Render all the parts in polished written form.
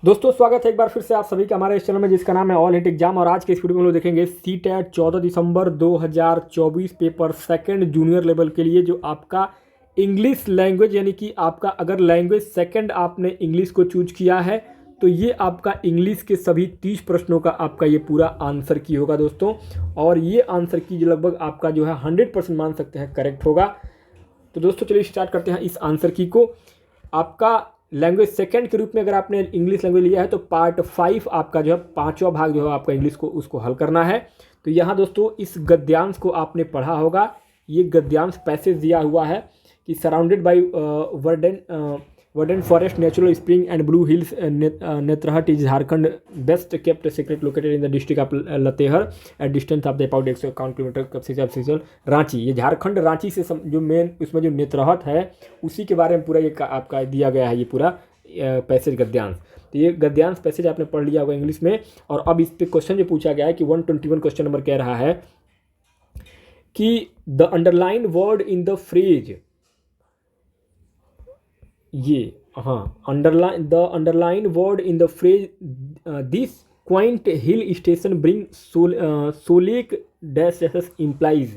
दोस्तों स्वागत है एक बार फिर से आप सभी का हमारे इस चैनल में जिसका नाम है ऑल हिट एग्जाम। और आज के इस वीडियो में हम लोग देखेंगे सीटेट 14 दिसंबर 2024 पेपर सेकंड जूनियर लेवल के लिए जो आपका इंग्लिश लैंग्वेज यानी कि आपका अगर लैंग्वेज सेकंड आपने इंग्लिश को चूज किया है तो ये आपका इंग्लिश के सभी 30 प्रश्नों का आपका ये पूरा आंसर की होगा दोस्तों। और ये आंसर की जो लगभग आपका जो है 100% मान सकते हैं करेक्ट होगा। तो दोस्तों चलिए स्टार्ट करते हैं इस आंसर की को। आपका लैंग्वेज सेकंड के रूप में अगर आपने इंग्लिश लैंग्वेज लिया है तो पार्ट 5 आपका जो है पांचवा भाग जो है आपका इंग्लिश को उसको हल करना है। तो यहाँ दोस्तों इस गद्यांश को आपने पढ़ा होगा। ये गद्यांश पैसेज दिया हुआ है कि surrounded by verdant forest natural spring and blue hills Netarhat is Jharkhand best kept secret located in the district of Latehar at distance of the about 151 kilometre कब रांची। ये झारखंड रांची से जो मेन उसमें जो नेत्रहट है उसी के बारे में पूरा ये आपका दिया गया है ये पूरा पैसेज गद्यांश। तो ये गद्यांश पैसेज आपने पढ़ लिया होगा इंग्लिश में। और अब इस पर क्वेश्चन जो पूछा गया है कि 121 क्वेश्चन नंबर कह रहा है कि the underline word in the phrase ये the underline word in the phrase this quaint hill station bring solace dash implies.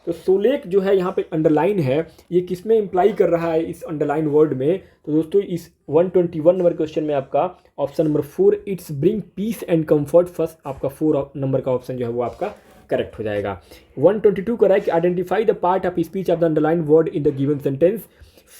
तो सोलेक जो है यहाँ पे अंडरलाइन है ये किस में इम्प्लाई कर रहा है इस अंडरलाइन वर्ड में। तो दोस्तों इस 121 नंबर क्वेश्चन में आपका option number 4 it's bring peace and comfort first आपका 4 नंबर का ऑप्शन जो है वो आपका करेक्ट हो जाएगा। 122 कर रहा है कि identify the part of speech of the underline word in the given sentence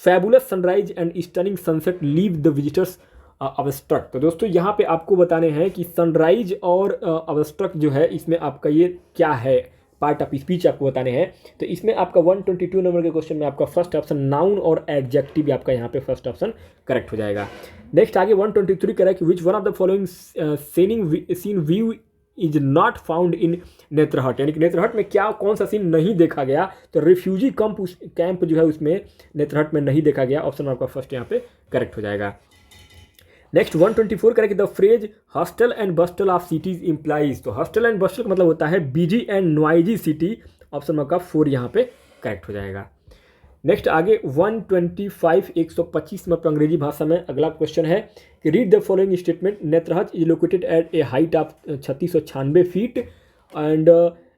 fabulous sunrise and stunning sunset leave the visitors awestruck. तो दोस्तों यहाँ पे आपको बताने हैं कि सनराइज और अबस्ट्रक्ट जो है इसमें आपका ये क्या है पार्ट ऑफ स्पीच आपको बताने हैं। तो इसमें आपका 122 नंबर के क्वेश्चन में आपका फर्स्ट ऑप्शन नाउन और एडजेक्टिव आपका यहाँ पे फर्स्ट ऑप्शन करेक्ट हो जाएगा। नेक्स्ट आगे 123 कह रहा है कि which one of the following scene view is not found in Netarhat, यानी कि नेत्रहट में क्या कौन सा सीन नहीं देखा गया। तो रिफ्यूजी कैंप जो है उसमें नेत्रहट में नहीं देखा गया। ऑप्शन आपका फर्स्ट यहाँ पे करेक्ट हो जाएगा। नेक्स्ट 124 करें कि the phrase hustle and bustle of cities implies. तो हॉस्टल एंड बस्टल का मतलब होता है busy and noisy city. Option आपका 4 यहाँ पे करेक्ट हो जाएगा। नेक्स्ट आगे 125 125 नंबर पर अंग्रेजी भाषा में अगला क्वेश्चन है कि read the following statement Netarhat is located at a height of 3696 feet and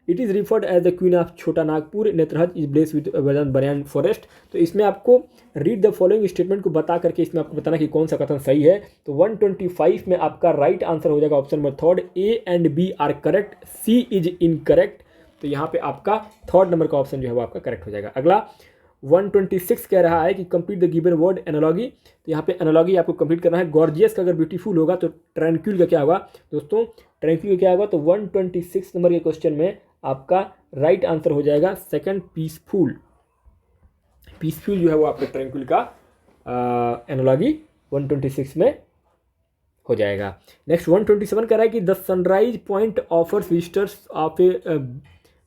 it is referred as the queen of Chota Nagpur. Netarhat is blessed with banyan forest. तो इसमें आपको रीड द फॉलोइंग स्टेटमेंट को बता करके इसमें आपको बताना कि कौन सा कथन सही है। तो 125 में आपका राइट आंसर हो जाएगा option number 3 A and B are correct, C is incorrect. तो यहाँ पे आपका 3rd नंबर का ऑप्शन जो है वो आपका करेक्ट हो जाएगा। अगला 126 कह रहा है कि complete the given word analogy. तो यहाँ पे एनालॉगी आपको कंप्लीट करना है। गॉर्जियस का अगर ब्यूटीफुल होगा तो ट्रैंक्विल का क्या होगा दोस्तों, ट्रैंक्विल का क्या होगा। तो 126 नंबर के क्वेश्चन में आपका राइट आंसर हो जाएगा सेकंड पीसफुल। पीसफुल जो है वो आपके ट्रैंक्विल का एनालॉगी 126 में हो जाएगा। नेक्स्ट 127 कह रहा है कि the sunrise point offers visitors of A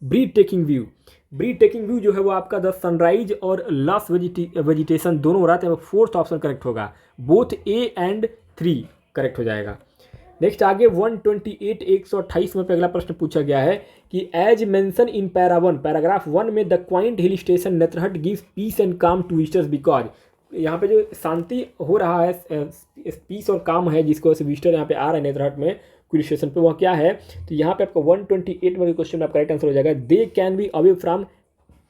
breed taking view. Breed taking view जो है वो आपका द सनराइज और लस वेजिटेशन दोनों हो रहा है। 4th ऑप्शन करेक्ट होगा। बोथ ए एंड 3 करेक्ट हो जाएगा। नेक्स्ट आगे 128 128 में अगला प्रश्न पूछा गया है कि एज मेंशन इन पैराग्राफ 1 में the quaint hill station Netarhat gives peace and calm to visitors because. यहाँ पे जो शांति हो रहा है पीस और काम है जिसको वजह से विजिटर यहाँ पे आ रहे हैं नेत्रहट में क्विल स्टेशन पे, वह क्या है। तो यहाँ पे आपका 128 वाले क्वेश्चन में आपका राइट आंसर हो जाएगा they can be away from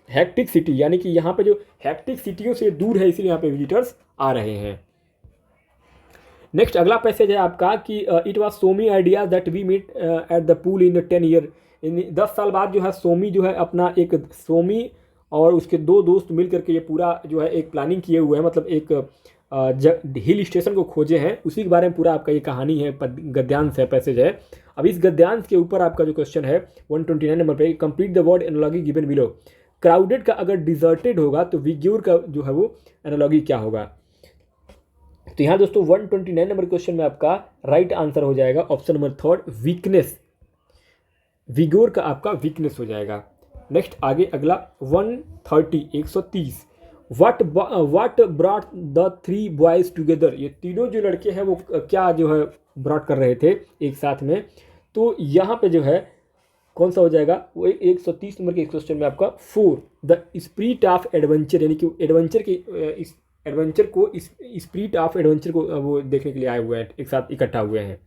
hectic city, यानी कि यहाँ पे जो हैक्टिक सिटियों से दूर है इसलिए यहाँ पे विजिटर्स आ रहे हैं। नेक्स्ट अगला पैसेज है आपका कि it was Sammy idea that we meet at the pool in 10 year. 10 साल बाद जो है सोमी जो है अपना एक सोमी और उसके 2 दोस्त मिल करके ये पूरा जो है एक प्लानिंग किए हुए हैं, मतलब एक हिल स्टेशन को खोजे हैं। उसी के बारे में पूरा आपका ये कहानी है, गद्यांश है, पैसेज है। अब इस गद्यांश के ऊपर आपका जो क्वेश्चन है 129 नंबर पे complete the word analogy given below. Crowded का अगर डिजर्टेड होगा तो विग्योर का जो है वो एनालॉगी क्या होगा। तो यहाँ दोस्तों 129 नंबर क्वेश्चन में आपका राइट आंसर हो जाएगा ऑप्शन नंबर 3 वीकनेस। विगोर का आपका वीकनेस हो जाएगा। नेक्स्ट आगे अगला 130 what brought the 3 boys together. ये तीनों जो लड़के हैं वो क्या जो है ब्रॉट कर रहे थे एक साथ में। तो यहाँ पे जो है कौन सा हो जाएगा वो 130 नंबर के क्वेश्चन में आपका 4 द स्पिरिट ऑफ एडवेंचर, यानी कि एडवेंचर की एडवेंचर को, स्पिरिट ऑफ एडवेंचर को वो देखने के लिए आए हुए हैं, एक साथ इकट्ठा हुए हैं।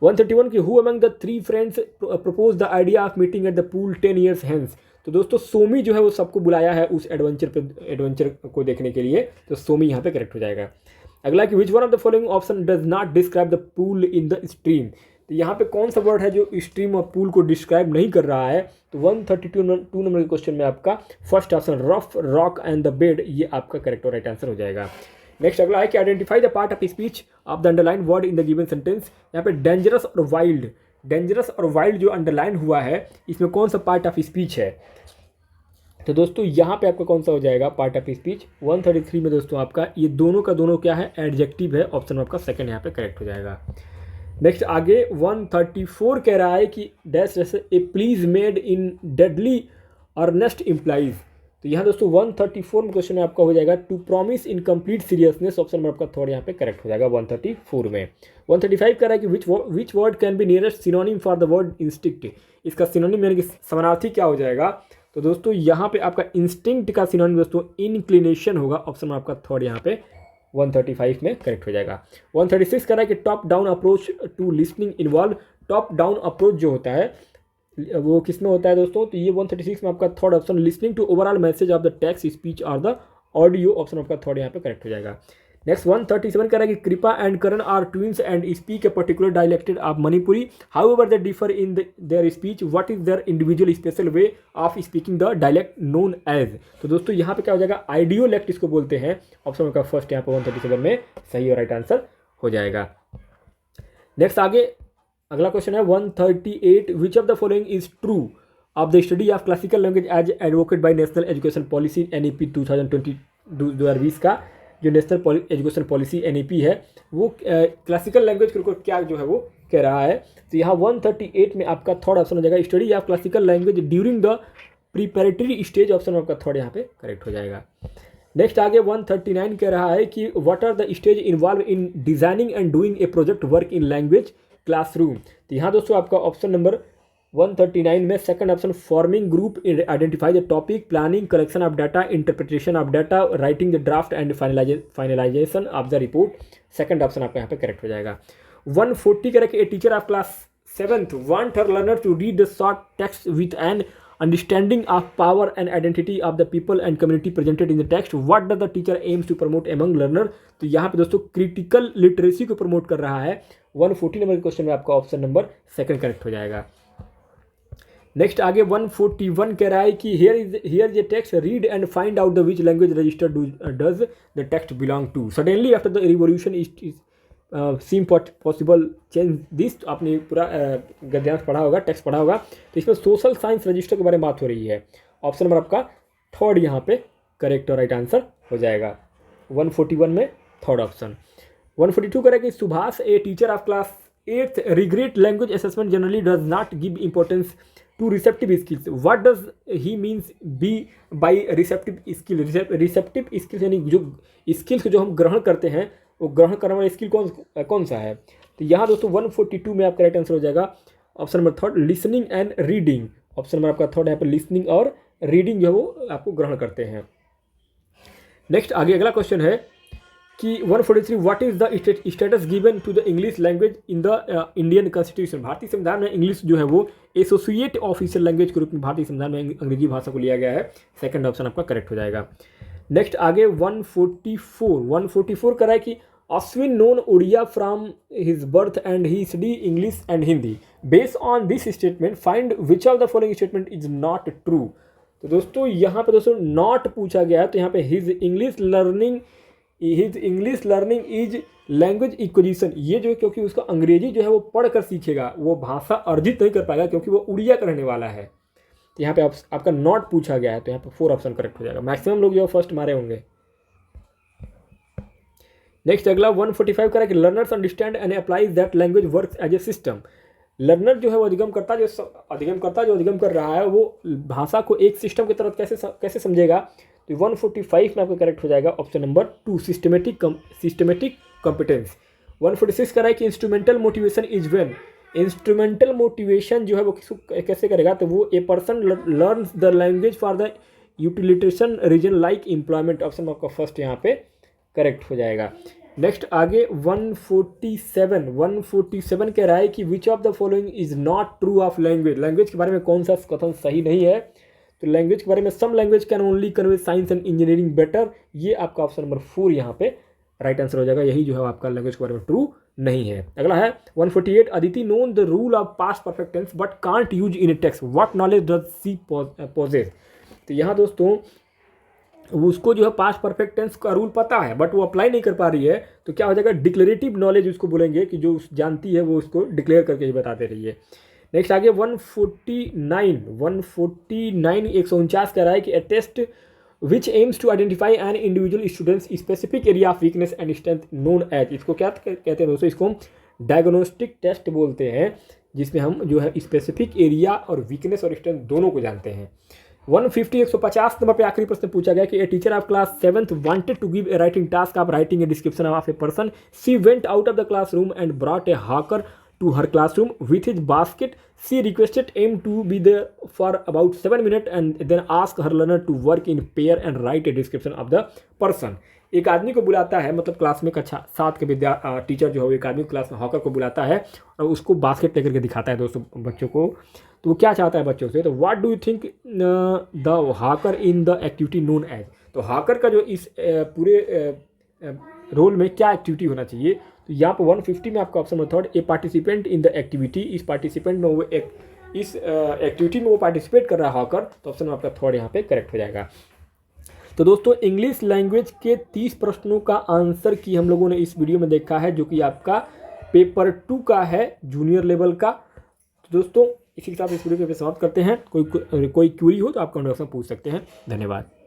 131 की who among the three friends propose the idea of meeting at the pool 10 years hence। तो दोस्तों सोमी जो है वो सबको बुलाया है उस एडवेंचर को देखने के लिए, तो सोमी यहाँ पे करेक्ट हो जाएगा। अगला कि which one of the following option does not describe the pool in the stream. तो यहाँ पे कौन सा वर्ड है जो स्ट्रीम और पूल को डिस्क्राइब नहीं कर रहा है। तो 132 नंबर के क्वेश्चन में आपका first option rough rock and the bed, ये आपका करेक्ट और राइट आंसर हो जाएगा। नेक्स्ट अगला है कि identify the part of speech of the underline word in the given sentence. यहाँ पे डेंजरस और वाइल्ड, डेंजरस और वाइल्ड जो अंडरलाइन हुआ है इसमें कौन सा पार्ट ऑफ स्पीच है। तो दोस्तों यहाँ पे आपका कौन सा हो जाएगा पार्ट ऑफ स्पीच। 133 में दोस्तों आपका ये दोनों का दोनों क्या है, एडजेक्टिव है। ऑप्शन आपका सेकंड यहाँ पे करेक्ट हो जाएगा। नेक्स्ट आगे 134 कह रहा है कि डैश जैसे a plea made in deadly earnest implies. तो यहाँ दोस्तों 134 में क्वेश्चन में आपका हो जाएगा to promise in complete seriousness. Option number आपका थर्ड यहाँ पे करेक्ट हो जाएगा 134 में। 135 कह रहा है कि which word can be nearest synonym for the word instinct. इसका सिनोनिम यानी कि समानार्थी क्या हो जाएगा। तो दोस्तों यहाँ पे आपका इंस्टिंक्ट का सिनोनिम दोस्तों इनक्लिनेशन होगा। ऑप्शन नंबर आपका थर्ड यहाँ पे 135 में करेक्ट हो जाएगा। 136 कह रहा है कि top down approach to listening involve. Top down approach जो होता है वो किस में होता है दोस्तों। तो ये 136 में आपका third option listening to overall message of the text speech और द ऑडियो। ऑप्शन आपका थर्ड यहाँ पे करेक्ट हो जाएगा। नेक्स्ट 137 कह रहा है कि Kripa and Karan are twins and speak a particular dialect of Manipuri, however they differ in their speech, what is their individual special way of speaking the dialect known as. तो दोस्तों यहाँ पे क्या हो जाएगा, आइडियोलेक्ट इसको बोलते हैं। ऑप्शन का फर्स्ट यहाँ पे 137 में सही और राइट आंसर हो जाएगा। नेक्स्ट आगे अगला क्वेश्चन है 138 which of the following is true of the study of classical language as advocate by national education policy NEP 2020 का जो नेशनल एजुकेशन पॉलिसी NEP है वो क्लासिकल लैंग्वेज को क्या जो है वो कह रहा है। तो यहाँ 138 में आपका थर्ड ऑप्शन हो जाएगा study of classical language during the preparatory stage. Option आपका थर्ड यहाँ पे करेक्ट हो जाएगा। नेक्स्ट आगे 139 कह रहा है कि what are the stage involve in designing and doing a project work in language classroom. तो यहाँ दोस्तों आपका ऑप्शन नंबर 139 में second option forming group, identify the topic, planning, collection of data, interpretation of data, writing the draft and finalisation of the report. Second option आपका यहाँ पे correct हो जाएगा। 140 कह रहा है कि a teacher of class 7th want her learner to read the short text with an understanding of power and identity of the people and community presented in the text, what does the teacher aims to promote among learner. तो यहाँ पे दोस्तों critical literacy को promote कर रहा है। 140 number के question में आपका ऑप्शन नंबर सेकंड करेक्ट हो जाएगा। नेक्स्ट आगे 141 कह रहा है कि here a text read and find out the which language register does the text belong to. Suddenly after the revolution is seem possible change this. तो आपने पूरा गद्यांश पढ़ा होगा, टेक्स्ट पढ़ा होगा। तो इसमें सोशल साइंस रजिस्टर के बारे में बात हो रही है। ऑप्शन नंबर आपका थर्ड यहाँ पे करेक्ट और राइट आंसर हो जाएगा 141 में थर्ड ऑप्शन। 142 करें कि Subhash a teacher of class 8th regret language assessment generally does not give importance to receptive skills, what does he means be by receptive skill. Receptive skills यानी जो skills जो हम ग्रहण करते हैं वो ग्रहण करने वाला स्किल कौन सा है। तो यहाँ दोस्तों 142 में आपका राइट आंसर हो जाएगा option number third listening and reading. Option number आपका थर्ड यहाँ पर लिसनिंग और रीडिंग जो है वो आपको ग्रहण करते हैं। नेक्स्ट आगे अगला क्वेश्चन है कि 143 what is the status given to the English language in the Indian constitution. भारतीय संविधान में इंग्लिश जो है वो एसोसिएट ऑफिशियल लैंग्वेज के रूप में भारतीय संविधान में अंग्रेजी भाषा को लिया गया है। सेकंड ऑप्शन आपका करेक्ट हो जाएगा। नेक्स्ट आगे 144 करा है कि Ashwin known Odia from his birth and he study English and Hindi, based on this statement find which of the following statement is not true. तो दोस्तों यहाँ पे दोस्तों नॉट पूछा गया है। तो यहाँ पे his English learning is language acquisition, ये जो है क्योंकि उसका अंग्रेजी जो है वो पढ़कर सीखेगा, वो भाषा अर्जित नहीं कर पाएगा क्योंकि वो उड़िया का रहने वाला है। तो यहाँ पे आपका नॉट पूछा गया है। तो यहाँ पे 4 ऑप्शन करेक्ट हो जाएगा। मैक्सिमम लोग जो फर्स्ट मारे होंगे। नेक्स्ट अगला 145 करा कि learners understand and applies that language works as a system. Learner जो है वो अधिगम करता जो अधिगम कर रहा है वो भाषा को एक सिस्टम की तरह कैसे समझेगा। तो 145 में आपका करेक्ट हो जाएगा ऑप्शन नंबर 2 सिस्टमेटिक कॉम्पिटेंस। 146 करा है कि instrumental motivation is when. Instrumental motivation जो है वो कैसे करेगा। तो वो a person learns the language for the utilitarian reason like employment. Option आपका फर्स्ट यहाँ पे करेक्ट हो जाएगा। नेक्स्ट आगे 147 कह रहा है कि विच of the following is not true of language. Language के बारे में कौन सा कथन सही नहीं है? तो लैंग्वेज के बारे में some language can only convey science and engineering better, ये आपका ऑप्शन नंबर 4 यहाँ पे राइट आंसर हो जाएगा। यही जो है आपका लैंग्वेज के बारे में ट्रू नहीं है। अगला है 148 Aditi known the rule of past perfect tense but can't use in a text, what knowledge does she possess. तो यहाँ दोस्तों उसको जो है पास्ट परफेक्ट टेंस का रूल पता है बट वो अप्लाई नहीं कर पा रही है, तो क्या हो जाएगा, डिक्लेरेटिव नॉलेज उसको बोलेंगे कि जो जानती है वो उसको डिक्लेयर करके ही बता दे रही है। नेक्स्ट आगे 149 149 कह रहा है कि a test which aims to identify an individual student's specific area of weakness and strength known as, इसको क्या कहते हैं दोस्तों, इसको हम डायग्नोस्टिक टेस्ट बोलते हैं, जिसमें हम जो है स्पेसिफिक एरिया और वीकनेस और स्ट्रेंथ दोनों को जानते हैं। 150 नंबर पे आखिरी प्रश्न पूछा गया कि a teacher of class 7th wanted to give a writing task of writing a description of a person, she went out of the classroom and brought a hawker to her classroom with his basket. She requested him to be there for about 7 minutes and then asked her learner to work in pair and write a description of the person. एक आदमी को बुलाता है, मतलब class में कक्षा 7 के teacher जो है एक आदमी क्लास में हॉकर को बुलाता है और उसको बास्केट लेकर के दिखाता है दोस्तों बच्चों को। तो वो क्या चाहता है बच्चों से, तो what do you think the hawker in the activity known as. तो हॉकर का जो इस पूरे रोल में क्या एक्टिविटी होना चाहिए, तो यहाँ पर 150 में आपका option number 3 A participant in the activity, इस पार्टिसिपेंट में वो इस एक्टिविटी में वो पार्टिसिपेट कर रहा है हॉकर, तो ऑप्शन आपका 3 यहाँ पे करेक्ट हो जाएगा। तो दोस्तों इंग्लिश लैंग्वेज के 30 प्रश्नों का आंसर की हम लोगों ने इस वीडियो में देखा है, जो कि आपका पेपर 2 का है, जूनियर लेवल का। तो दोस्तों इसी के साथ इस वीडियो को समाप्त करते हैं। कोई क्वेरी हो तो आप कमेंट बॉक्स में पूछ सकते हैं। धन्यवाद।